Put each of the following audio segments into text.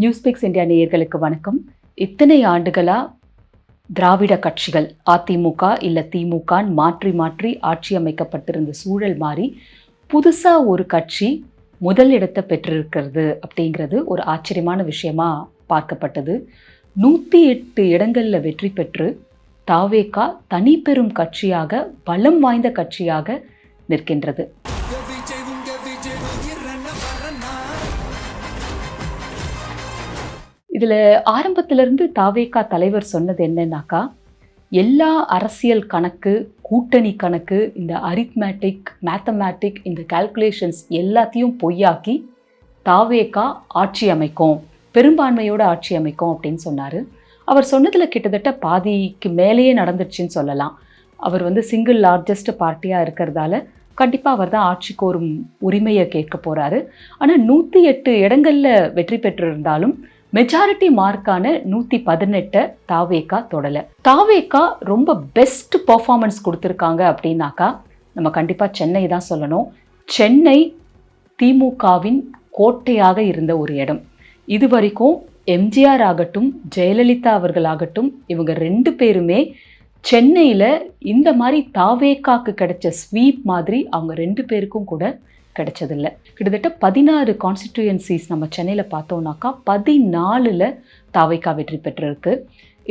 நியூஸ்பிக்ஸ் India நேயர்களுக்கு வணக்கம். இத்தனை ஆண்டுகளா திராவிட கட்சிகள் அதிமுக இல்லை திமுக மாற்றி மாற்றி ஆட்சி அமைக்கப்பட்டிருந்த சூழல் மாறி புதுசாக ஒரு கட்சி முதல் இடத்தை பெற்றிருக்கிறது அப்படிங்கிறது ஒரு ஆச்சரியமான விஷயமா பார்க்கப்பட்டது. 108 இடங்களில் வெற்றி பெற்று தாவேகா தனி பெரும் கட்சியாக பலம் வாய்ந்த கட்சியாக நிற்கின்றது. இதில் ஆரம்பத்திலிருந்து தாவேகா தலைவர் சொன்னது என்னன்னாக்கா, எல்லா அரசியல் கணக்கு, கூட்டணி கணக்கு, இந்த மேத்தமேட்டிக் இந்த கால்குலேஷன்ஸ் எல்லாத்தையும் பொய்யாக்கி தாவேகா ஆட்சி அமைக்கும், பெரும்பான்மையோடு ஆட்சி அமைக்கும் அப்படின்னு சொன்னார். அவர் சொன்னதில் கிட்டத்தட்ட பாதிக்கு மேலேயே நடந்துச்சுன்னு சொல்லலாம். அவர் சிங்கிள் லார்ஜஸ்ட் பார்ட்டியாக இருக்கிறதால கண்டிப்பாக அவர் தான் ஆட்சிக்கு ஒரு உரிமையை கேட்க போகிறாரு. ஆனால் 108 இடங்களில் வெற்றி பெற்றிருந்தாலும் மெஜாரிட்டி மார்க்கான 118 தாவேகா தொடலை. தாவேகா ரொம்ப பெஸ்ட் பர்ஃபார்மன்ஸ் கொடுத்துருக்காங்க அப்படின்னாக்கா நம்ம கண்டிப்பாக சென்னை தான் சொல்லணும். சென்னை திமுகவின் கோட்டையாக இருந்த ஒரு இடம். இது வரைக்கும் எம்ஜிஆர் ஆகட்டும், ஜெயலலிதா அவர்களாகட்டும், இவங்க 2 பேருமே சென்னையில் இந்த மாதிரி தாவேகாக்கு கிடைச்ச ஸ்வீப் மாதிரி அவங்க 2 பேருக்கும் கூட கிடைச்சதில்லை. கிட்டத்தட்ட 16 கான்ஸ்டிடியூயன்சிஸ் நம்ம சென்னையில் பார்த்தோம்னாக்கா 14ல் தாவேகா வெற்றி பெற்றிருக்கு.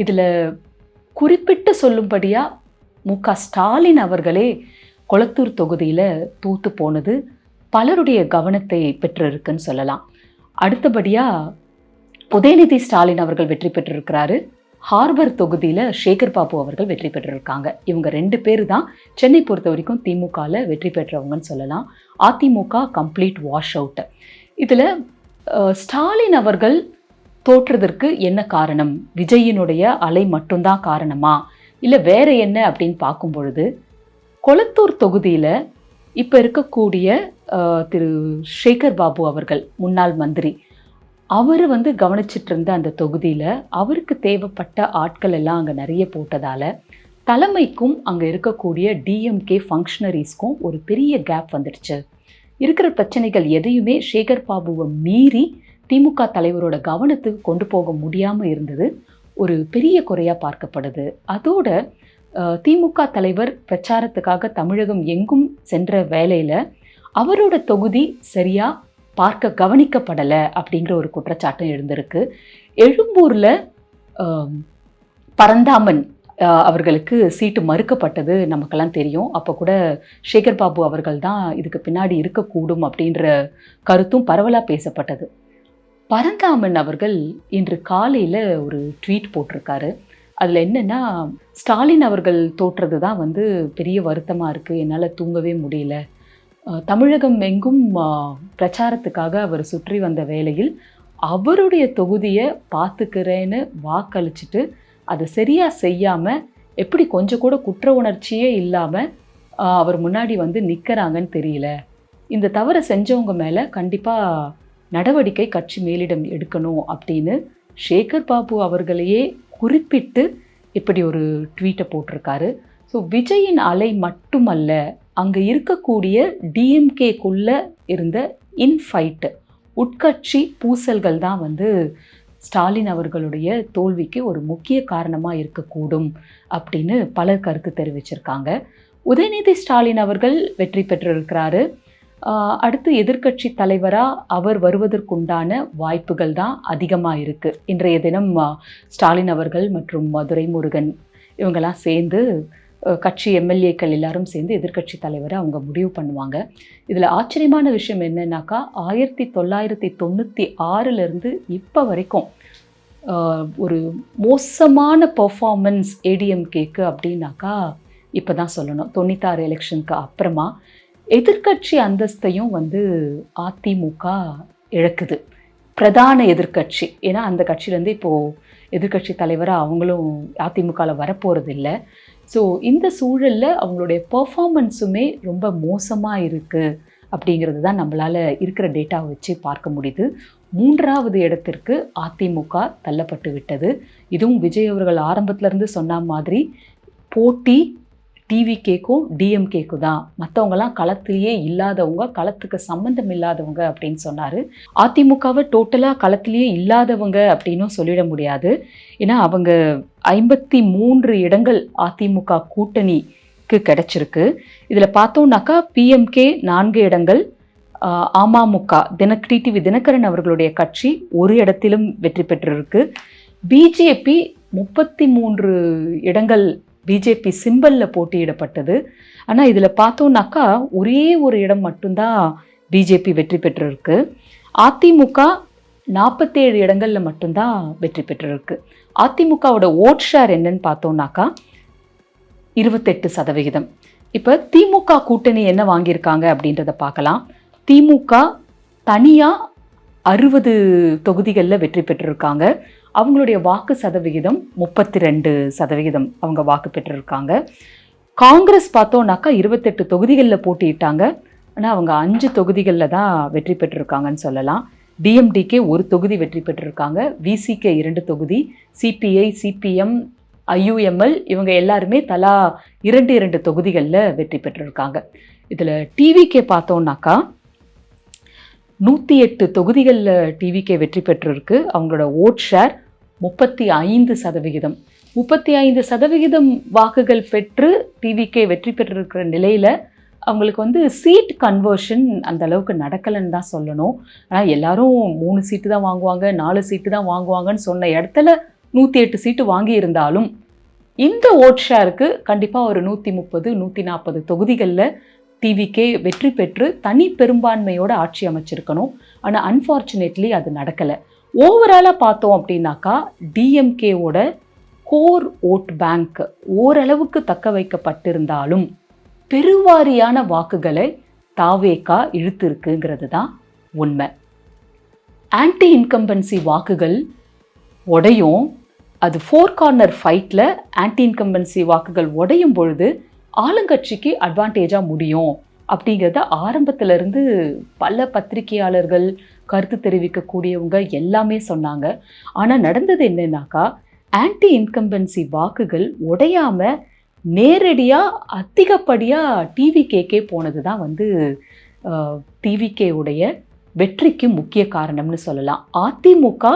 இதில் குறிப்பிட்டு சொல்லும்படியாக மு.க. ஸ்டாலின் அவர்களே கொளத்தூர் தொகுதியில் தூத்து போனது பலருடைய கவனத்தை பெற்றிருக்குன்னு சொல்லலாம். அடுத்தபடியாக உதயநிதி ஸ்டாலின் அவர்கள் வெற்றி பெற்றிருக்கிறாரு. ஹார்பர் தொகுதியில் சேகர் பாபு அவர்கள் வெற்றி பெற்றிருக்காங்க. இவங்க 2 பேர் தான் சென்னை பொறுத்த வரைக்கும் திமுகவில் வெற்றி பெற்றவங்கன்னு சொல்லலாம். AIADMK complete wash out. இதில் ஸ்டாலின் அவர்கள் தோற்றதற்கு என்ன காரணம்? விஜயினுடைய அலை மட்டும்தான் காரணமா, இல்லை வேற என்ன அப்படின்னு பார்க்கும் பொழுது, கொளத்தூர் தொகுதியில் இப்போ இருக்கக்கூடிய திரு சேகர் பாபு அவர்கள் முன்னாள் மந்திரி, அவர் கவனிச்சிட்டு இருந்த அந்த தொகுதியில் அவருக்கு தேவைப்பட்ட ஆட்கள் எல்லாம் அங்கே நிறைய போட்டதால் தலைமைக்கும் அங்கே இருக்கக்கூடிய டிஎம்கே ஃபங்க்ஷனரிஸ்க்கும் ஒரு பெரிய கேப் வந்துடுச்சு. இருக்கிற பிரச்சனைகள் எதையுமே சேகர் பாபுவை மீறி திமுக தலைவரோட கவனத்துக்கு கொண்டு போக முடியாமல் இருந்தது ஒரு பெரிய குறையாக பார்க்கப்படுது. அதோட திமுக தலைவர் பிரச்சாரத்துக்காக தமிழகம் எங்கும் சென்ற வேளையில் அவரோட தொகுதி சரியாக கவனிக்கப்படலை அப்படிங்கிற ஒரு குற்றச்சாட்டும் எழுந்திருக்கு. எழும்பூரில் பரந்தாமன் அவர்களுக்கு சீட்டு மறுக்கப்பட்டது நமக்கெல்லாம் தெரியும். அப்போ கூட சேகர் பாபு அவர்கள் தான் இதுக்கு பின்னாடி இருக்கக்கூடும் அப்படின்ற கருத்தும் பரவலாக பேசப்பட்டது. பரந்தாமன் அவர்கள் இன்று காலையில் ஒரு ட்வீட் போட்டிருக்காரு. அதில் என்னென்னா, ஸ்டாலின் அவர்கள் தோற்றது தான் பெரிய வருத்தமாக இருக்குது, என்னால் தூங்கவே முடியல. தமிழகம் எங்கும் பிரச்சாரத்துக்காக அவர் சுற்றி வந்த வேளையில் அவருடைய தொகுதியை பார்த்துக்கிறேன்னு வாக்களிச்சுட்டு அதை சரியாக செய்யாமல் எப்படி கொஞ்சம் கூட குற்ற உணர்ச்சியே இல்லாமல் அவர் முன்னாடி நிற்கிறாங்கன்னு தெரியல. இந்த தவறை செஞ்சவங்க மேலே கண்டிப்பாக நடவடிக்கை கட்சி மேலிடம் எடுக்கணும் அப்படின்னு சேகர் பாபு அவர்களையே குறிப்பிட்டு இப்படி ஒரு ட்வீட்டை போட்டிருக்காரு. ஸோ விஜயின் அலை மட்டுமல்ல, அங்கே இருக்கக்கூடிய டிஎம்கேக்குள்ளே இருந்த இன்ஃபைட்டு, உட்கட்சி பூசல்கள் தான் ஸ்டாலின் அவர்களுடைய தோல்விக்கு ஒரு முக்கிய காரணமாக இருக்கக்கூடும் அப்படின்னு பலர் கருத்து தெரிவிச்சிருக்காங்க. உதயநிதி ஸ்டாலின் அவர்கள் வெற்றி பெற்றிருக்கிறாரு. அடுத்து எதிர்க்கட்சி தலைவராக அவர் வருவதற்குண்டான வாய்ப்புகள் தான் அதிகமாக இருக்குது. இன்றைய தினம் ஸ்டாலின் அவர்கள் மற்றும் துரைமுருகன் இவங்கெல்லாம் சேர்ந்து கட்சி எம்எல்ஏக்கள் எல்லாரும் சேர்ந்து எதிர்க்கட்சி தலைவரை அவங்க முடிவு பண்ணுவாங்க. இதில் ஆச்சரியமான விஷயம் என்னன்னாக்கா, 1996 இப்போ வரைக்கும் ஒரு மோசமான பர்ஃபார்மன்ஸ் ஏடிஎம்கேக்கு அப்படின்னாக்கா இப்போ தான் சொல்லணும். 96 எலெக்ஷனுக்கு அப்புறமா எதிர்க்கட்சி அந்தஸ்தையும் அதிமுக இழக்குது. பிரதான எதிர்க்கட்சி, ஏன்னா அந்த கட்சியிலேருந்து இப்போது எதிர்க்கட்சி தலைவராக அவங்களும் அதிமுகவில் வரப்போகிறது இல்லை. ஸோ இந்த சூழலில் அவங்களுடைய பர்ஃபார்மன்ஸுமே ரொம்ப மோசமாக இருக்குது அப்படிங்கிறது தான் நம்மளால் இருக்கிற டேட்டாவை வச்சு பார்க்க முடியுது. 3வது இடத்திற்கு அதிமுக தள்ளப்பட்டு விட்டது. இதுவும் விஜய் அவர்கள் ஆரம்பத்திலேருந்து சொன்ன மாதிரி போட்டி டிவிகேக்கும் டிஎம்கேக்கும் தான், மற்றவங்கலாம் களத்திலேயே இல்லாதவங்க, களத்துக்கு சம்பந்தம் இல்லாதவங்க அப்படின்னு சொன்னார். அதிமுகவை டோட்டலாக களத்திலேயே இல்லாதவங்க அப்படின்னும் சொல்லிட முடியாது. ஏன்னா அவங்க 53 இடங்கள் அதிமுக கூட்டணிக்கு கிடைச்சிருக்கு. இதில் பார்த்தோம்னாக்கா பிஎம்கே 4 இடங்கள், அமமுக டிடிவி தினகரன் அவர்களுடைய கட்சி ஒரு இடத்திலும் வெற்றி பெற்றிருக்கு. பிஜேபி 33 இடங்கள் பிஜேபி சிம்பலில் போட்டியிடப்பட்டது. ஆனால் இதில் பார்த்தோம்னாக்கா ஒரே ஒரு இடம் மட்டும்தான் பிஜேபி வெற்றி பெற்றிருக்கு. அதிமுக 47 இடங்களில் மட்டும்தான் வெற்றி பெற்றிருக்கு. அதிமுகவோட ஓட் ஷேர் என்னன்னு பார்த்தோம்னாக்கா 28%. இப்போ திமுக கூட்டணி என்ன வாங்கியிருக்காங்க அப்படின்றத பார்க்கலாம். திமுக தனியாக 60 தொகுதிகளில் வெற்றி பெற்றிருக்காங்க. அவங்களுடைய வாக்கு சதவிகிதம் 32% அவங்க வாக்கு பெற்றிருக்காங்க. காங்கிரஸ் பார்த்தோன்னாக்கா 28 தொகுதிகளில் போட்டியிட்டாங்க. ஆனால் அவங்க 5 தொகுதிகளில் தான் வெற்றி பெற்றிருக்காங்கன்னு சொல்லலாம். டிஎம்டிகே 1 தொகுதி வெற்றி பெற்றிருக்காங்க, விசிகே 2 தொகுதி, சிபிஐ, சிபிஎம், ஐயுஎம்எல் இவங்க எல்லாருமே தலா 2 தொகுதிகளில் வெற்றி பெற்றிருக்காங்க. இதில் டிவிகே பார்த்தோன்னாக்கா 108 தொகுதிகளில் டிவிகே வெற்றி பெற்றிருக்கு. அவங்களோட ஓட் ஷேர் 35%. 35% வாக்குகள் பெற்று டிவிகே வெற்றி பெற்றிருக்கிற நிலையில் அவங்களுக்கு சீட் கன்வர்ஷன் அந்த அளவுக்கு நடக்கலைன்னு தான் சொல்லணும். ஆனால் எல்லாரும் 3 சீட்டு தான் வாங்குவாங்க, 4 சீட்டு தான் வாங்குவாங்கன்னு சொன்ன இடத்துல 108 சீட்டு வாங்கியிருந்தாலும் இந்த ஓட் ஷேருக்கு கண்டிப்பாக ஒரு 130, 140 தொகுதிகளில் டிவிகே வெற்றி பெற்று தனி பெரும்பான்மையோட ஆட்சி அமைச்சிருக்கணும். ஆனால் அன்ஃபார்ச்சுனேட்லி அது நடக்கலை. ஓவராலாக பார்த்தோம் அப்படின்னாக்கா டிஎம்கேவோட கோர் ஓட் பேங்க் ஓரளவுக்கு தக்க வைக்கப்பட்டிருந்தாலும் பெருவாரியான வாக்குகளை தாவேகா இழுத்திருக்குங்கிறது தான் உண்மை. ஆன்டி இன்கம்பன்சி வாக்குகள் உடையும், அது 4 கார்னர் ஃபைட்டில் ஆன்டி இன்கம்பன்சி வாக்குகள் உடையும் பொழுது ஆளுங்கட்சிக்கு அட்வான்டேஜாக முடியும் அப்படிங்கிறத ஆரம்பத்திலிருந்து பல பத்திரிகையாளர்கள், கருத்து தெரிவிக்கக்கூடியவங்க எல்லாமே சொன்னாங்க. ஆனால் நடந்தது என்னன்னாக்கா ஆன்டி இன்கம்பன்சி வாக்குகள் உடையாமல் நேரடியாக அதிகப்படியாக டிவிகேக்கே போனது தான் டிவிகேவுடைய வெற்றிக்கு முக்கிய காரணம்னு சொல்லலாம். அதிமுக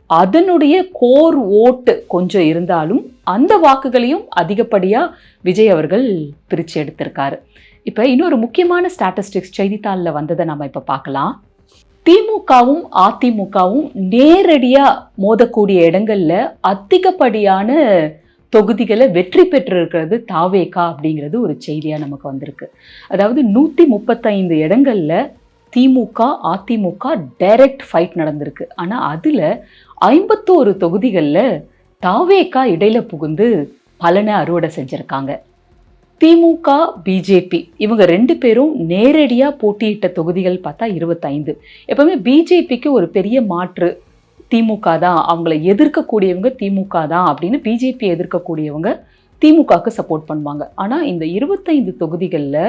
அதனுடைய கோர் ஓட்டு கொஞ்சம் இருந்தாலும் அந்த வாக்குகளையும் அதிகப்படியாக விஜய் அவர்கள் பிரித்து எடுத்திருக்காரு. இப்போ இன்னொரு முக்கியமான ஸ்டாட்டிஸ்டிக்ஸ் செய்தித்தாளில் வந்ததை நம்ம இப்போ பார்க்கலாம். திமுகவும் அதிமுகவும் நேரடியாக மோதக்கூடிய இடங்களில் அதிகப்படியான தொகுதிகளை வெற்றி பெற்றிருக்கிறது தாவேகா அப்படிங்கிறது ஒரு செய்தியாக நமக்கு வந்திருக்கு. அதாவது 135 இடங்களில் திமுக அதிமுக டைரக்ட் ஃபைட் நடந்திருக்கு. ஆனால் அதில் 51 தொகுதிகளில் தாவேகா இடையில புகுந்து பலனை அறுவடை செஞ்சுருக்காங்க. திமுக பிஜேபி இவங்க 2 பேரும் நேரடியாக போட்டியிட்ட தொகுதிகள் பார்த்தா 25. எப்பவுமே பிஜேபிக்கு ஒரு பெரிய மாற்று திமுக தான், அவங்கள எதிர்க்கக்கூடியவங்க திமுக தான் அப்படின்னு பிஜேபி எதிர்க்கக்கூடியவங்க திமுகவுக்கு சப்போர்ட் பண்ணுவாங்க. ஆனால் இந்த 25 தொகுதிகளில்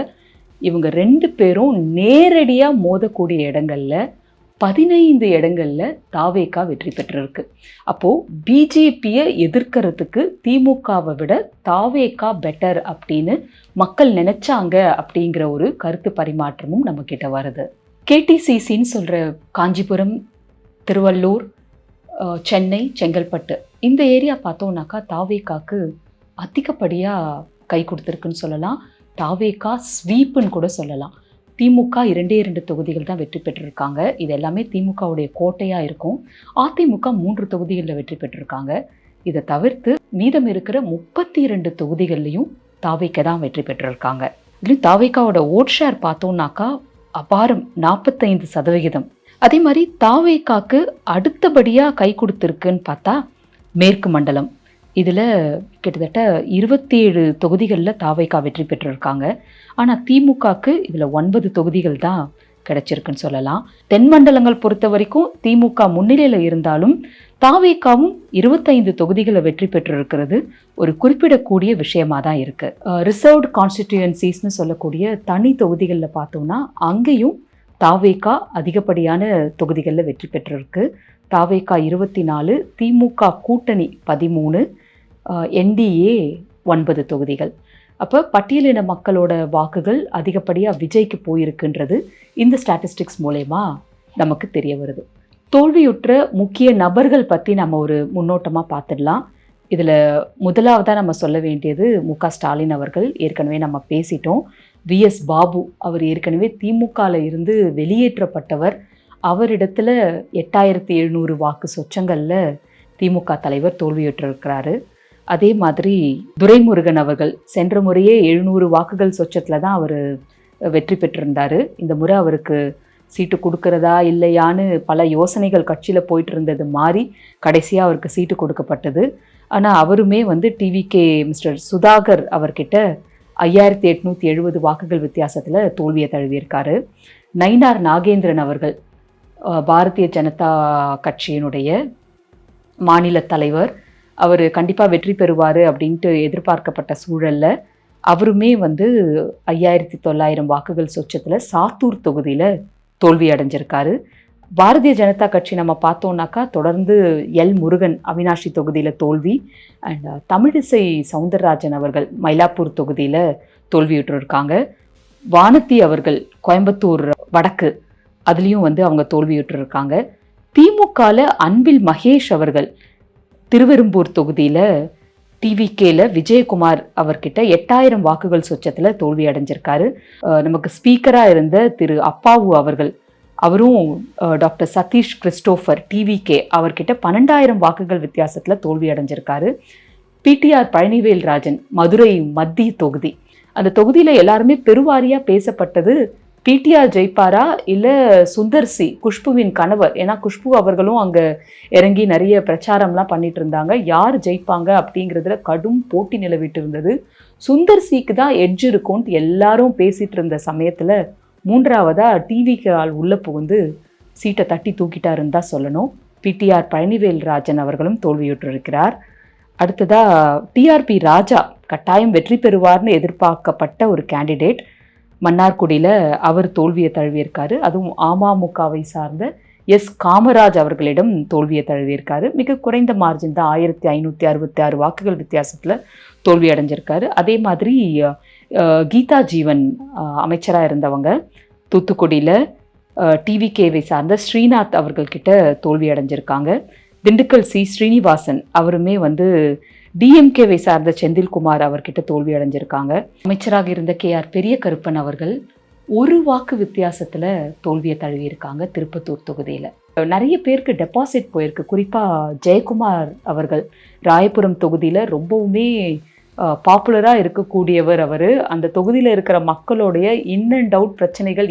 இவங்க 2 பேரும் நேரடியாக மோதக்கூடிய இடங்களில் 15 இடங்களில் தாவேகா வெற்றி பெற்றிருக்கு. அப்போது பிஜேபியை எதிர்க்கிறதுக்கு திமுகவை விட தாவேகா பெட்டர் அப்படின்னு மக்கள் நினைச்சாங்க அப்படிங்கிற ஒரு கருத்து பரிமாற்றமும் நம்மக்கிட்ட வருது. கேடிசிசின்னு சொல்கிற காஞ்சிபுரம், திருவள்ளூர், சென்னை, செங்கல்பட்டு இந்த ஏரியா பார்த்தோம்னாக்கா தாவேகாக்கு அதிகப்படியாக கை கொடுத்துருக்குன்னு சொல்லலாம். தாவேகா ஸ்வீப்புன்னு கூட சொல்லலாம். திமுக 2 தொகுதிகள் தான் வெற்றி பெற்றிருக்காங்க. இது எல்லாமே திமுகவுடைய கோட்டையாக இருக்கும். அதிமுக 3 தொகுதிகளில் வெற்றி பெற்றிருக்காங்க. இதை தவிர்த்து மீதம் இருக்கிற 32 தொகுதிகள்லையும் தாவேகா தான் வெற்றி பெற்றிருக்காங்க. இதுலேயும் தாவேகாவோட ஓட் ஷேர் பார்த்தோம்னாக்கா அபாரம் 45%. அதே மாதிரி தாவேகாக்கு அடுத்தபடியாக கை கொடுத்துருக்குன்னு பார்த்தா மேற்கு மண்டலம். இதில் கிட்டத்தட்ட 27 தொகுதிகளில் தாவேகா வெற்றி பெற்றிருக்காங்க. ஆனால் திமுகக்கு இதில் 9 தொகுதிகள் தான் கிடைச்சிருக்குன்னு சொல்லலாம். தென் மண்டலங்கள் பொறுத்த வரைக்கும் திமுக முன்னிலையில் இருந்தாலும் தாவேகாவும் 25 தொகுதிகளை வெற்றி பெற்றிருக்கிறது ஒரு குறிப்பிடக்கூடிய விஷயமாக தான் இருக்குது. ரிசர்வ்டு கான்ஸ்டிடியூயன்சிஸ்னு சொல்லக்கூடிய தனி தொகுதிகளில் பார்த்தோம்னா அங்கேயும் தாவேகா அதிகப்படியான தொகுதிகளில் வெற்றி பெற்றிருக்கு. தாவேகா 24, திமுக கூட்டணி 13, என்டிஏ 9 தொகுதிகள். அப்போ பட்டியலின மக்களோட வாக்குகள் அதிகப்படியாக விஜய்க்கு போயிருக்குன்றது இந்த ஸ்டாட்டிஸ்டிக்ஸ் மூலயமா நமக்கு தெரிய வருது. தோல்வியுற்ற முக்கிய நபர்கள் பற்றி நம்ம ஒரு முன்னோட்டமாக பார்த்துடலாம். இதில் முதலாவதாக நம்ம சொல்ல வேண்டியது மு.க. ஸ்டாலின் அவர்கள். ஏற்கனவே நம்ம பேசிட்டோம். வி.எஸ். பாபு அவர் ஏற்கனவே திமுகவில் இருந்து வெளியேற்றப்பட்டவர். அவரிடத்துல 8700 வாக்கு சொச்சங்களில் திமுக தலைவர் தோல்வியுற்றிருக்கிறாரு. அதே மாதிரி துரைமுருகன் அவர்கள் சென்ற முறையே 700 வாக்குகள் சொச்சத்தில் தான் அவர் வெற்றி பெற்றிருந்தார். இந்த முறை அவருக்கு சீட்டு கொடுக்கறதா இல்லையான்னு பல யோசனைகள் கட்சியில் போயிட்டு இருந்தது மாறி கடைசியாக அவருக்கு சீட்டு கொடுக்கப்பட்டது. ஆனால் அவருமே டிவிகே மிஸ்டர் சுதாகர் அவர்கிட்ட 5870 வாக்குகள் வித்தியாசத்தில் தோல்வியை தழுவியிருக்காரு. நயினார் நாகேந்திரன் அவர்கள் பாரதிய ஜனதா கட்சியினுடைய மாநில தலைவர். அவர் கண்டிப்பாக வெற்றி பெறுவார் அப்படின்ட்டு எதிர்பார்க்கப்பட்ட சூழலில் அவருமே 5900 வாக்குகள் சொச்சத்தில் சாத்தூர் தொகுதியில் தோல்வி அடைஞ்சிருக்காரு. பாரதிய ஜனதா கட்சி நம்ம பார்த்தோம்னாக்கா தொடர்ந்து எல் முருகன் அவினாஷி தொகுதியில் தோல்வி, அண்ட் தமிழிசை சவுந்தரராஜன் அவர்கள் மயிலாப்பூர் தொகுதியில் தோல்வியுற்றிருக்காங்க. வானதி அவர்கள் கோயம்புத்தூர் வடக்கு அதுலேயும் அவங்க தோல்வியுற்றிருக்காங்க. திமுகவில் அன்பில் மகேஷ் அவர்கள் திருவெரும்பூர் தொகுதியில் டிவிகேல விஜயகுமார் அவர்கிட்ட 8000 வாக்குகள் சொச்சத்தில் தோல்வி அடைஞ்சிருக்காரு. நமக்கு ஸ்பீக்கராக இருந்த திரு அப்பாவு அவர்கள் அவரும் டாக்டர் சதீஷ் கிறிஸ்டோஃபர் டிவிகே அவர்கிட்ட 12000 வாக்குகள் வித்தியாசத்தில் தோல்வி அடைஞ்சிருக்காரு. பிடிஆர் பழனிவேல் ராஜன் மதுரை மத்திய தொகுதி, அந்த தொகுதியில் எல்லாருமே பெருவாரியாக பேசப்பட்டது பிடிஆர் ஜெயிப்பாரா இல்லை சுந்தர் சி குஷ்புவின் கணவர். ஏன்னா குஷ்பு அவர்களும் அங்கே இறங்கி நிறைய பிரச்சாரம்லாம் பண்ணிட்டு இருந்தாங்க. யார் ஜெயிப்பாங்க அப்படிங்கிறதுல கடும் போட்டி நிலவிட்டு இருந்தது. சுந்தர் சிக்கு தான் எட்ஜ் இருக்கும்ட்டு எல்லாரும் பேசிகிட்டு இருந்த சமயத்தில் மூன்றாவதாக டிவிக்கு ஆள் உள்ள புகுந்து சீட்டை தட்டி தூக்கிட்டாருன்னு தான் சொல்லணும். பிடிஆர் பழனிவேல் ராஜன் அவர்களும் தோல்வியுற்றிருக்கிறார். அடுத்ததாக டிஆர்பி ராஜா கட்டாயம் வெற்றி பெறுவார்னு எதிர்பார்க்கப்பட்ட ஒரு கேண்டிடேட் மன்னார்குடியில் அவர் தோல்வியை தழுவியிருக்காரு. அதுவும் அமமுகவை சார்ந்த எஸ் காமராஜ் அவர்களிடம் தோல்வியை தழுவியிருக்காரு. மிக குறைந்த மார்ஜின் தான் 1566 வாக்குகள் வித்தியாசத்தில் தோல்வி அடைஞ்சிருக்காரு. அதே மாதிரி கீதா ஜீவன் அமைச்சராக இருந்தவங்க தூத்துக்குடியில் டிவிகேவை சார்ந்த ஸ்ரீநாத் அவர்கள்கிட்ட தோல்வி அடைஞ்சிருக்காங்க. திண்டுக்கல் சி ஸ்ரீனிவாசன் அவருமே டிஎம்கேவை சார்ந்த செந்தில்குமார் அவர்கிட்ட தோல்வி அடைஞ்சிருக்காங்க. அமைச்சராக இருந்த KR பெரிய கருப்பன் அவர்கள் ஒரு வாக்கு வித்தியாசத்தில் தோல்வியை தழுவியிருக்காங்க திருப்பத்தூர் தொகுதியில். நிறைய பேருக்கு டெபாசிட் போயிருக்கு. குறிப்பாக ஜெயக்குமார் அவர்கள் ராயபுரம் தொகுதியில் ரொம்பவுமே பாப்புலராக இருக்கக்கூடியவர். அவர் அந்த தொகுதியில் இருக்கிற மக்களுடைய இன் அண்ட் அவுட் பிரச்சனைகள்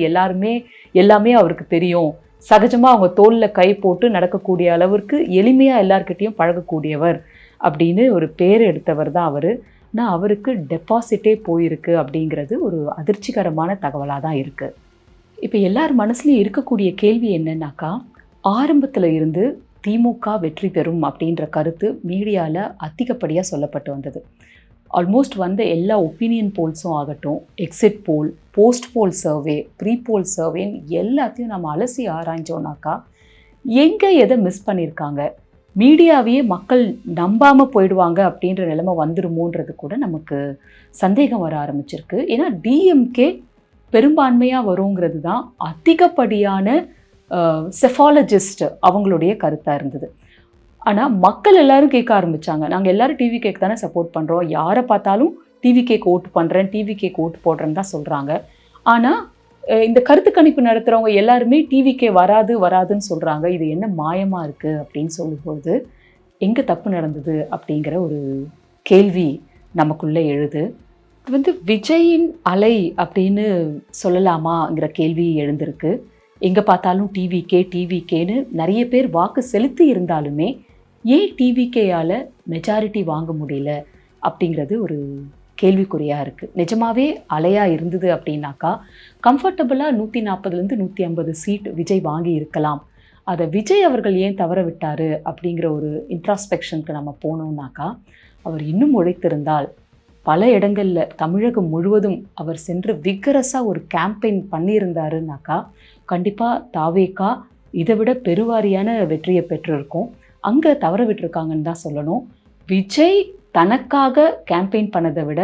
எல்லாமே அவருக்கு தெரியும். சகஜமாக அவங்க தோளில் கை போட்டு நடக்கக்கூடிய அளவிற்கு எளிமையாக எல்லார்கிட்டையும் பழகக்கூடியவர் அப்படின்னு ஒரு பேர் எடுத்தவர் தான் அவர். ஆனால் அவருக்கு டெபாசிட்டே போயிருக்கு அப்படிங்கிறது ஒரு அதிர்ச்சிகரமான தகவலாக தான் இருக்குது. இப்போ எல்லார் மனசுலையும் இருக்கக்கூடிய கேள்வி என்னன்னாக்கா, ஆரம்பத்தில் இருந்து திமுக வெற்றி பெறும் அப்படின்ற கருத்து மீடியாவில் அதிகப்படியாக சொல்லப்பட்டு வந்தது. ஆல்மோஸ்ட் எல்லா ஒப்பீனியன் போல்ஸும் ஆகட்டும், exit poll, post poll survey, pre poll சர்வேன்னு எல்லாத்தையும் நம்ம அலசி ஆராய்ஞ்சோன்னாக்கா எங்கே எதை மிஸ் பண்ணியிருக்காங்க, மீடியாவையே மக்கள் நம்பாமல் போயிடுவாங்க அப்படின்ற நிலைமை வந்துடுமோன்றது கூட நமக்கு சந்தேகம் வர ஆரம்பிச்சிருக்கு. ஏன்னா டிஎம்கே பெரும்பான்மையாக வருங்கிறது தான் அதிகப்படியான செஃபாலஜிஸ்ட் அவங்களுடைய கருத்தாக இருந்தது. ஆனால் மக்கள் எல்லாரும் கேட்க ஆரம்பித்தாங்க, நாங்கள் எல்லோரும் டிவிகேக்கு தானே சப்போர்ட் பண்ணுறோம், யாரை பார்த்தாலும் டிவிகேக்கு ஓட்டு பண்ணுறேன், டிவிகேக்கு ஓட்டு போடுறேன்னு தான் சொல்கிறாங்க. ஆனால் இந்த கருத்து கணிப்பு நடத்துகிறவங்க எல்லாருமே டிவிகே வராதுன்னு சொல்கிறாங்க. இது என்ன மாயமாக இருக்குது அப்படின்னு சொல்லும்போது எங்கே தப்பு நடந்தது அப்படிங்கிற ஒரு கேள்வி நமக்குள்ளே எழுது. இது விஜயின் அலை அப்படின்னு சொல்லலாமாங்கிற கேள்வி எழுந்திருக்கு. எங்கே பார்த்தாலும் டிவிகேன்னு நிறைய பேர் வாக்கு செலுத்தி இருந்தாலுமே ஏன் டிவிகேயால் மெஜாரிட்டி வாங்க முடியல அப்படிங்கிறது ஒரு கேள்விக்குறியாக இருக்குது. நிஜமாகவே அலையாக இருந்தது அப்படின்னாக்கா கம்ஃபர்டபுளாக 140லேருந்து 150 சீட் விஜய் வாங்கி இருக்கலாம். அதை விஜய் அவர்கள் ஏன் தவற விட்டார் அப்படிங்கிற ஒரு இன்ட்ராஸ்பெக்ஷனுக்கு நம்ம போனோம்னாக்கா, அவர் இன்னும் உழைத்திருந்தால் பல இடங்களில் தமிழகம் முழுவதும் அவர் சென்று விகரஸாக ஒரு கேம்பெயின் பண்ணியிருந்தாருனாக்கா கண்டிப்பாக தாவேகா இதை விட பெருவாரியான வெற்றியை பெற்றிருக்கும். அங்கே தவற விட்டுருக்காங்கன்னு தான் சொல்லணும். விஜய் தனக்காக கேம்பெயின் பண்ணதை விட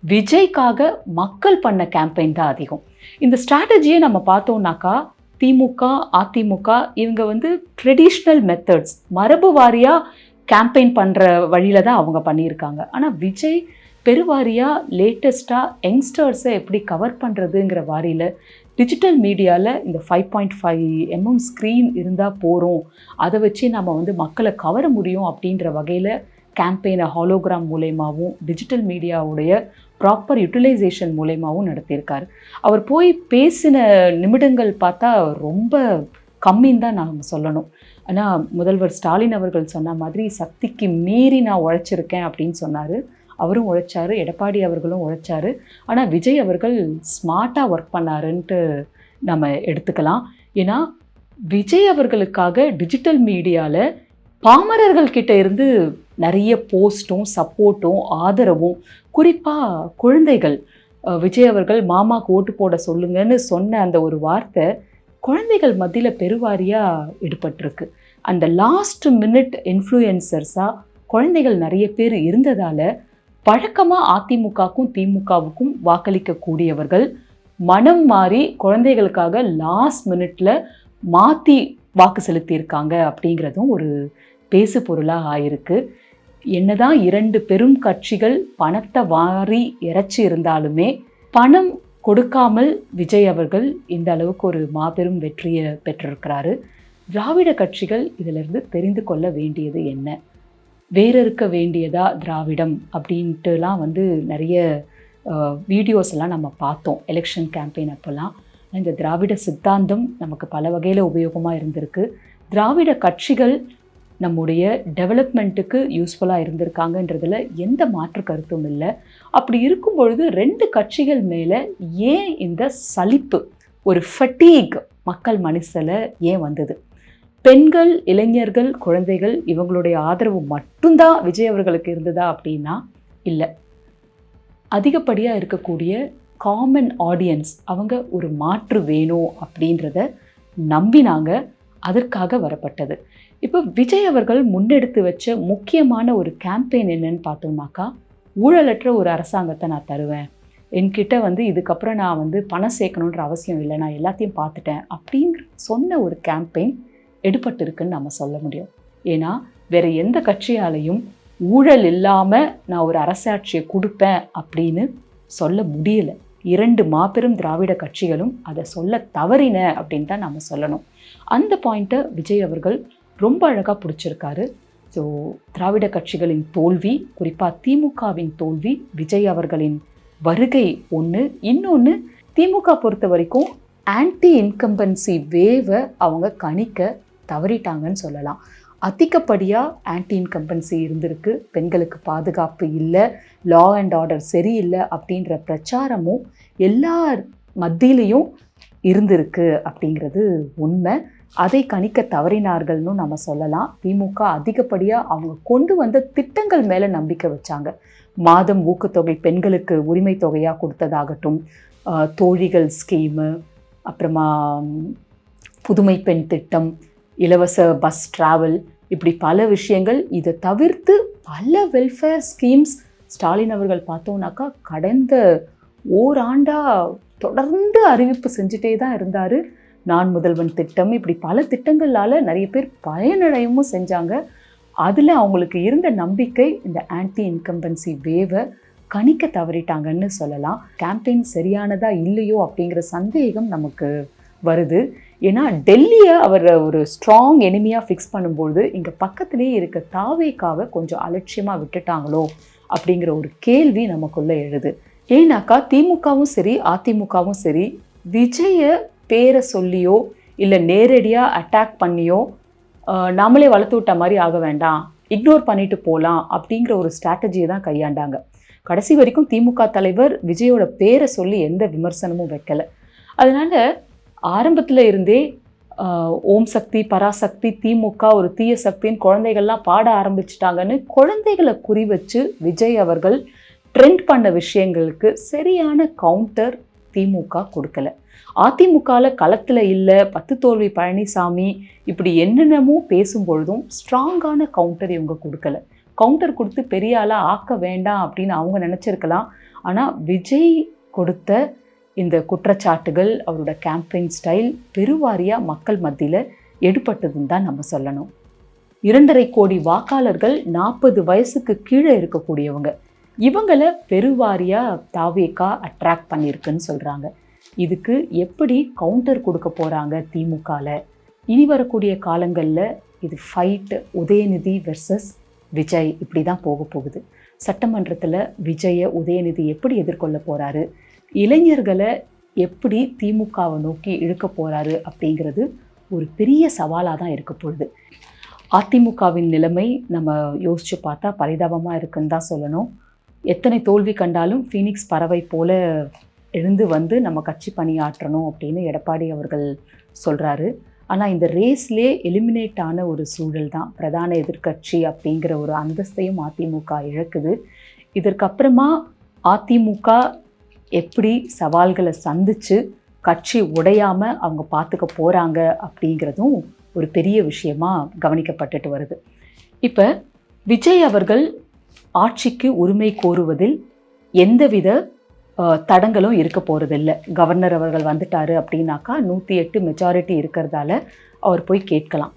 விஜய்க்காக மக்கள் பண்ண கேம்பெயின் தான் அதிகம். இந்த ஸ்ட்ராட்டஜியை நம்ம பார்த்தோம்னாக்கா திமுக, அதிமுக இவங்க வந்து ட்ரெடிஷ்னல் மெத்தட்ஸ் மரபு வாரியாக கேம்பெயின் பண்ணுற வழியில் தான் அவங்க பண்ணியிருக்காங்க. ஆனால் விஜய் பெருவாரியாக லேட்டஸ்ட்டாக யங்ஸ்டர்ஸை எப்படி கவர் பண்ணுறதுங்கிற வாரியில் டிஜிட்டல் மீடியாவில் இந்த 5.5mm ஸ்க்ரீன் இருந்தால் போகிறோம், அதை வச்சு நம்ம வந்து மக்களை கவர முடியும் அப்படின்ற வகையில் கேம்பெயினை ஹாலோகிராம் மூலயமாவும் டிஜிட்டல் மீடியாவுடைய ப்ராப்பர் யூட்டிலைசேஷன் மூலயமாவும் நடத்தியிருக்காரு. அவர் போய் பேசின நிமிடங்கள் பார்த்தா ரொம்ப கம்மின்னு தான் நாம் சொல்லணும். ஆனால் முதல்வர் ஸ்டாலின் அவர்கள் சொன்ன மாதிரி சக்திக்கு மீறி நான் உழைச்சிருக்கேன் அப்படின்னு சொன்னார். அவரும் உழைச்சாரு, எடப்பாடி அவர்களும் உழைச்சாரு. ஆனால் விஜய் அவர்கள் ஸ்மார்ட்டாக ஒர்க் பண்ணாருன்ட்டு நம்ம எடுத்துக்கலாம். ஏன்னா விஜய் அவர்களுக்காக டிஜிட்டல் மீடியாவில் பாமரர்கள்கிட்ட இருந்து நிறைய போஸ்ட்டும் சப்போர்ட்டும் ஆதரவும், குறிப்பாக குழந்தைகள், விஜய் அவர்கள் மாமாவுக்கு ஓட்டு போட சொல்லுங்கன்னு சொன்ன அந்த ஒரு வார்த்தை குழந்தைகள் மத்தியில் பெருவாரியாக ஈடுபட்டிருக்கு. அந்த லாஸ்ட் மினிட் இன்ஃப்ளூயன்சர்ஸாக குழந்தைகள் நிறைய பேர் இருந்ததால் பழக்கமாக அதிமுகவுக்கும் திமுகவுக்கும் வாக்களிக்கக்கூடியவர்கள் மனம் மாறி குழந்தைகளுக்காக லாஸ்ட் மினிட்ல மாற்றி வாக்கு செலுத்தியிருக்காங்க அப்படிங்கிறதும் ஒரு பேசு பொருளாக ஆயிருக்கு. என்னதான் இரண்டு பெரும் கட்சிகள் பணத்தை வாரி இறைச்சி இருந்தாலுமே பணம் கொடுக்காமல் விஜய் அவர்கள் இந்த அளவுக்கு ஒரு மாபெரும் வெற்றியை பெற்றிருக்கிறாரு. திராவிட கட்சிகள் இதிலிருந்து தெரிந்து கொள்ள வேண்டியது என்ன? வேற இருக்க வேண்டியதா திராவிடம் அப்படின்ட்டுலாம் வந்து நிறைய வீடியோஸ் எல்லாம் நம்ம பார்த்தோம் எலெக்ஷன் கேம்பெயின் அப்போல்லாம். இந்த திராவிட சித்தாந்தம் நமக்கு பல வகையில் உபயோகமாக இருந்திருக்கு. திராவிட கட்சிகள் நம்முடைய டெவலப்மெண்ட்டுக்கு யூஸ்ஃபுல்லாக இருந்திருக்காங்கன்றதில் எந்த மாற்று கருத்தும் இல்லை. அப்படி இருக்கும் பொழுது ரெண்டு கட்சிகள் மேலே ஏன் இந்த சலிப்பு, ஒரு ஃபட்டீக் மக்கள் மனசில் ஏன் வந்தது? பெண்கள், இளைஞர்கள், குழந்தைகள் இவங்களுடைய ஆதரவு மட்டும்தான் விஜய் அவர்களுக்கு இருந்ததா அப்படின்னா இல்லை. அதிகப்படியாக இருக்கக்கூடிய காமன் ஆடியன்ஸ் அவங்க ஒரு மாற்று வேணும் அப்படின்றத நம்பினாங்க. அதற்காக வரப்பட்டது. இப்போ விஜய் அவர்கள் முன்னெடுத்து வச்ச முக்கியமான ஒரு கேம்பெயின் என்னன்னு பார்த்தோம்னாக்கா, ஊழலற்ற ஒரு அரசாங்கத்தை நான் தருவேன், என்கிட்ட வந்து இதுக்கப்புறம் நான் வந்து பணம் சேர்க்கணுன்ற அவசியம் இல்லை, நான் எல்லாத்தையும் பார்த்துட்டேன் அப்படின்னு சொன்ன ஒரு கேம்பெயின் எடுபட்டிருக்குன்னு நம்ம சொல்ல முடியும். ஏன்னா வேற எந்த கட்சியாலையும் ஊழல் இல்லாமல் நான் ஒரு அரசாட்சியை கொடுப்பேன் அப்படின்னு சொல்ல முடியலை. இரண்டு மாபெரும் திராவிட கட்சிகளும் அதை சொல்ல தவறின அப்படின்னு தான் நம்ம சொல்லணும். அந்த பாயிண்ட்டை விஜய் அவர்கள் ரொம்ப அழகாக பிடிச்சிருக்காரு. ஸோ திராவிட கட்சிகளின் தோல்வி, குறிப்பாக திமுகவின் தோல்வி, விஜய் அவர்களின் வருகை ஒன்று. இன்னொன்று, திமுக பொறுத்த வரைக்கும் ஆன்டி இன்கம்பன்சி வேவை அவங்க கணிக்க தவறிட்டாங்கன்னு சொல்லலாம். அதிகப்படியாக ஆன்டி இன்கம்பன்சி இருந்திருக்கு, பெண்களுக்கு பாதுகாப்பு இல்லை, லா அண்ட் ஆர்டர் சரியில்லை அப்படின்ற பிரச்சாரமும் எல்லார் மத்தியிலையும் இருந்திருக்கு அப்படிங்கிறது உண்மை. அதை கணிக்க தவறினார்கள்னு நம்ம சொல்லலாம். திமுக அதிகப்படியாக அவங்க கொண்டு வந்த திட்டங்கள் மேலே நம்பிக்கை வச்சாங்க. மாதம் ஊக்கத்தொகை பெண்களுக்கு உரிமை தொகையாக கொடுத்ததாகட்டும், தோழிகள் ஸ்கீமு, அப்புறமா புதுமை பெண் திட்டம், இலவச பஸ் டிராவல், இப்படி பல விஷயங்கள். இதை தவிர்த்து பல வெல்ஃபேர் ஸ்கீம்ஸ் ஸ்டாலின் அவர்கள் பார்த்தோம்னாக்கா கடந்த ஓராண்டாக தொடர்ந்து அறிவிப்பு செஞ்சுட்டே தான் இருந்தார். நான் முதல்வன் திட்டம், இப்படி பல திட்டங்களால் நிறைய பேர் பயனடையவும் செஞ்சாங்க. அதில் அவங்களுக்கு இருந்த நம்பிக்கை இந்த ஆன்டி இன்கம்பன்சி வேவை கணிக்க தவறிட்டாங்கன்னு சொல்லலாம். கேம்பெயின் சரியானதா இல்லையோ அப்படிங்கிற சந்தேகம் நமக்கு வருது. ஏன்னா டெல்லியை அவர் ஒரு ஸ்ட்ராங் எனிமியாக ஃபிக்ஸ் பண்ணும்போது இங்கே பக்கத்துலேயே இருக்க தாவேக்காவை கொஞ்சம் அலட்சியமாக விட்டுட்டாங்களோ அப்படிங்கிற ஒரு கேள்வி நமக்குள்ளே எழுது. ஏன்னாக்கா திமுகவும் சரி அதிமுகவும் சரி விஜயை பேரை சொல்லியோ இல்லை நேரடியாக அட்டாக் பண்ணியோ நம்மளே வளர்த்து விட்ட மாதிரி ஆக வேண்டாம், இக்னோர் பண்ணிட்டு போகலாம் அப்படிங்கிற ஒரு ஸ்ட்ராட்டஜியை தான் கையாண்டாங்க. கடைசி வரைக்கும் திமுக தலைவர் விஜயோட பேரை சொல்லி எந்த விமர்சனமும் வைக்கலை. அதனால் ஆரம்பத்தில் இருந்தே ஓம் சக்தி, பராசக்தி, திமுக ஒரு தீய சக்தின்னு குழந்தைகள்லாம் பாட ஆரம்பிச்சிட்டாங்கன்னு குழந்தைகளை குறி வச்சு விஜய் அவர்கள் ட்ரெண்ட் பண்ண விஷயங்களுக்கு சரியான கவுண்டர் திமுக கொடுக்கல. அதிமுகவில் களத்தில் இல்லை, 10 தோல்வி பழனிசாமி இப்படி என்னென்னமோ பேசும்பொழுதும் ஸ்ட்ராங்கான கவுண்டர் இவங்க கொடுக்கல. கவுண்டர் கொடுத்து பெரிய ஆளாக ஆக்க வேண்டாம் அப்படின்னு அவங்க நினச்சிருக்கலாம். ஆனால் விஜய் கொடுத்த இந்த குற்றச்சாட்டுகள், அவரோட கேம்பெயின் ஸ்டைல் பெருவாரியாக மக்கள் மத்தியில் எடுபட்டதுன்னு தான் நம்ம சொல்லணும். 2.5 கோடி வாக்காளர்கள் 40 வயசுக்கு கீழே இருக்கக்கூடியவங்க. இவங்களை பெருவாரியாக தாவேகா அட்ராக்ட் பண்ணியிருக்குன்னு சொல்கிறாங்க. இதுக்கு எப்படி கவுண்டர் கொடுக்க போகிறாங்க திமுகவில்? இனி வரக்கூடிய காலங்களில் இது ஃபைட் உதயநிதி வெர்சஸ் விஜய் இப்படி தான் போக போகுது. சட்டமன்றத்தில் விஜயை உதயநிதி எப்படி எதிர்கொள்ள போகிறாரு, இளைஞர்களை எப்படி திமுகவை நோக்கி இழுக்க போகிறாரு அப்படிங்கிறது ஒரு பெரிய சவாலாக தான் இருக்க போகுது. அதிமுகவின் நிலைமை நம்ம யோசித்து பார்த்தா பரிதாபமாக இருக்குன்னு தான் சொல்லணும். எத்தனை தோல்வி கண்டாலும் ஃபீனிக்ஸ் பறவை போல எழுந்து வந்து நம்ம கட்சி பணியாற்றணும் அப்படின்னு எடப்பாடி அவர்கள் சொல்கிறாரு. ஆனால் இந்த ரேஸ்லேயே எலிமினேட் ஆன ஒரு சூழல் தான். பிரதான எதிர்க்கட்சி அப்படிங்கிற ஒரு அந்தஸ்தையும் அதிமுக இழக்குது. இதற்கப்புறமா அதிமுக எப்படி சவால்களை சந்தித்து கட்சி உடையாமல் அவங்க பார்த்துக்க போகிறாங்க அப்படிங்கிறதும் ஒரு பெரிய விஷயமா கவனிக்கப்பட்டுட்டு வருது. இப்போ விஜய் அவர்கள் ஆட்சிக்கு உரிமை கோருவதில் எந்தவித தடங்களும் இருக்க போகிறதில்ல. கவர்னர் அவர்கள் வந்துட்டார் அப்படின்னாக்கா 108 மெஜாரிட்டி இருக்கிறதால அவர் போய் கேட்கலாம்.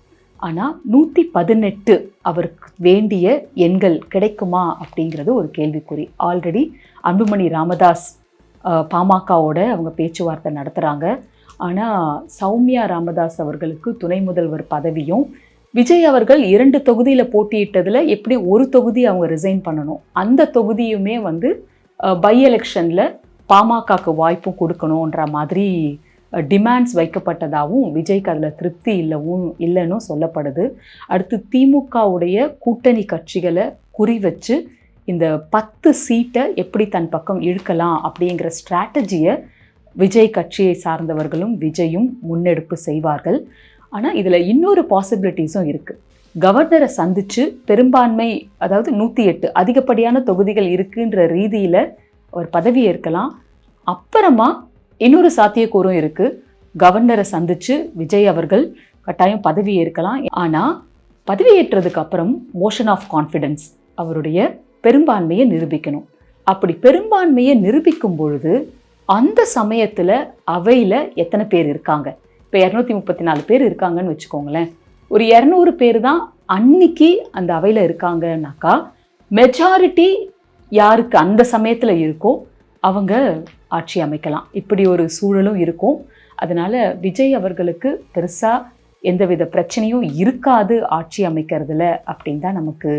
ஆனால் 118 அவருக்கு வேண்டிய எண்கள் கிடைக்குமா அப்படிங்கிறது ஒரு கேள்விக்குறி. ஆல்ரெடி அன்புமணி ராமதாஸ் பாமகவோட அவங்க பேச்சுவார்த்தை நடத்துகிறாங்க. ஆனால் சௌமியா ராமதாஸ் அவர்களுக்கு துணை முதல்வர் பதவியும், விஜய் அவர்கள் 2 தொகுதியில் போட்டியிட்டதில் எப்படி ஒரு தொகுதி அவங்க ரிசைன் பண்ணணும், அந்த தொகுதியுமே வந்து பை எலெக்ஷனில் பாமகக்கு வாய்ப்பும் கொடுக்கணுன்ற மாதிரி டிமாண்ட்ஸ் வைக்கப்பட்டதாகவும் விஜய்க்கு அதில் திருப்தி இல்லைன்னு சொல்லப்படுது. அடுத்து திமுகவுடைய கூட்டணி கட்சிகளை குறி வச்சு இந்த 10 சீட்டை எப்படி தன் பக்கம் இழுக்கலாம் அப்படிங்கிற ஸ்ட்ராட்டஜியை விஜய் கட்சியை சார்ந்தவர்களும் விஜயும் முன்னெடுப்பு செய்வார்கள். ஆனால் இதில் இன்னொரு பாசிபிலிட்டிஸும் இருக்குது. கவர்னரை சந்தித்து பெரும்பான்மை, அதாவது 108 அதிகப்படியான தொகுதிகள் இருக்குன்ற ரீதியில் அவர் பதவி ஏற்கலாம். அப்புறமா இன்னொரு சாத்தியக்கூறும் இருக்குது. கவர்னரை சந்தித்து விஜய் அவர்கள் கட்டாயம் பதவி ஏற்கலாம். ஆனால் பதவி ஏற்றதுக்கு அப்புறம் மோஷன் ஆஃப் கான்ஃபிடென்ஸ், அவருடைய பெரும்பான்மையை நிரூபிக்கணும். அப்படி பெரும்பான்மையை நிரூபிக்கும் பொழுது அந்த சமயத்தில் அவையில் எத்தனை பேர் இருக்காங்க? இப்போ 234 பேர் இருக்காங்கன்னு வச்சுக்கோங்களேன். ஒரு 200 பேர் தான் அன்னைக்கு அந்த அவையில் இருக்காங்கன்னாக்கா மெஜாரிட்டி யாருக்கு அந்த சமயத்தில் இருக்கோ அவங்க ஆட்சி அமைக்கலாம். இப்படி ஒரு சூழலும் இருக்கும். அதனால் விஜய் அவர்களுக்கு பெருசாக எந்தவித பிரச்சனையும் இருக்காது ஆட்சி அமைக்கிறதுல அப்படின்னு தான் நமக்கு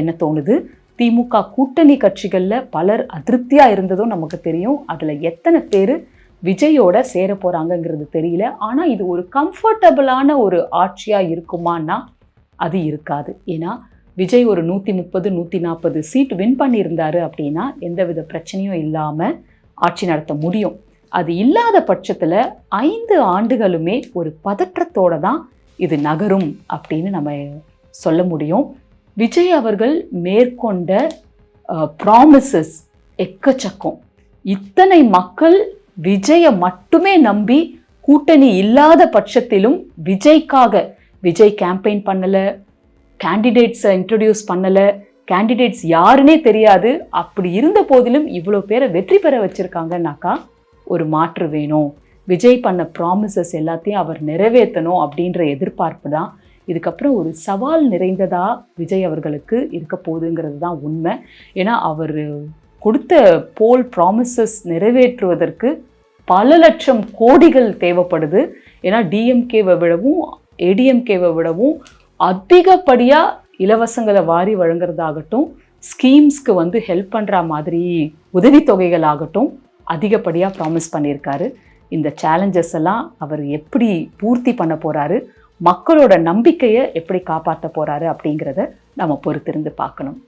என்ன தோணுது. திமுக கூட்டணி கட்சிகளில் பலர் அதிருப்தியாக இருந்ததும் நமக்கு தெரியும். அதில் எத்தனை பேர் விஜயோட சேர போகிறாங்கங்கிறது தெரியல. ஆனால் இது ஒரு கம்ஃபர்டபுளான ஒரு ஆட்சியாக இருக்குமான்னா அது இருக்காது. ஏன்னா விஜய் ஒரு 130 140 சீட் வின் பண்ணியிருந்தாரு அப்படின்னா எந்தவித பிரச்சனையும் இல்லாமல் ஆட்சி நடத்த முடியும். அது இல்லாத பட்சத்தில் 5 ஆண்டுகளுமே ஒரு பதற்றத்தோடு தான் இது நகரும் அப்படின்னு நம்ம சொல்ல முடியும். விஜய் அவர்கள் மேற்கொண்ட ப்ராமிசஸ் எக்கச்சக்கம். இத்தனை மக்கள் விஜயை மட்டுமே நம்பி கூட்டணி இல்லாத பட்சத்திலும் விஜய் கேம்பெயின் பண்ணலை, கேண்டிடேட்ஸை இன்ட்ரடியூஸ் பண்ணலை, கேண்டிடேட்ஸ் யாருன்னே தெரியாது. அப்படி இருந்த போதிலும் இவ்வளோ பேரை வெற்றி பெற வச்சுருக்காங்கன்னாக்கா ஒரு மாற்று வேணும். விஜய் பண்ண ப்ராமிசஸ் எல்லாத்தையும் அவர் நிறைவேற்றணும் அப்படின்ற எதிர்பார்ப்பு தான். இதுக்கப்புறம் ஒரு சவால் நிறைந்ததா விஜய் அவர்களுக்கு இருக்க போகுதுங்கிறது தான் உண்மை. ஏன்னா அவர் கொடுத்த போல் ப்ராமிசஸ் நிறைவேற்றுவதற்கு பல லட்சம் கோடிகள் தேவைப்படுது. ஏன்னா டிஎம்கேவை விடவும் ஏடிஎம்கேவை விடவும் அதிகப்படியாக இலவசங்களை வாரி வழங்குறதாகட்டும், ஸ்கீம்ஸ்க்கு வந்து ஹெல்ப் பண்ணுற மாதிரி உதவித்தொகைகள் ஆகட்டும் அதிகப்படியாக ப்ராமிஸ் பண்ணியிருக்காரு. இந்த சேலஞ்சஸ் எல்லாம் அவர் எப்படி பூர்த்தி பண்ண போகிறாரு, மக்களோட நம்பிக்கையை எப்படி காப்பாற்ற போகிறாரு அப்படிங்கிறத நம்ம பொறுத்திருந்து பார்க்கணும்.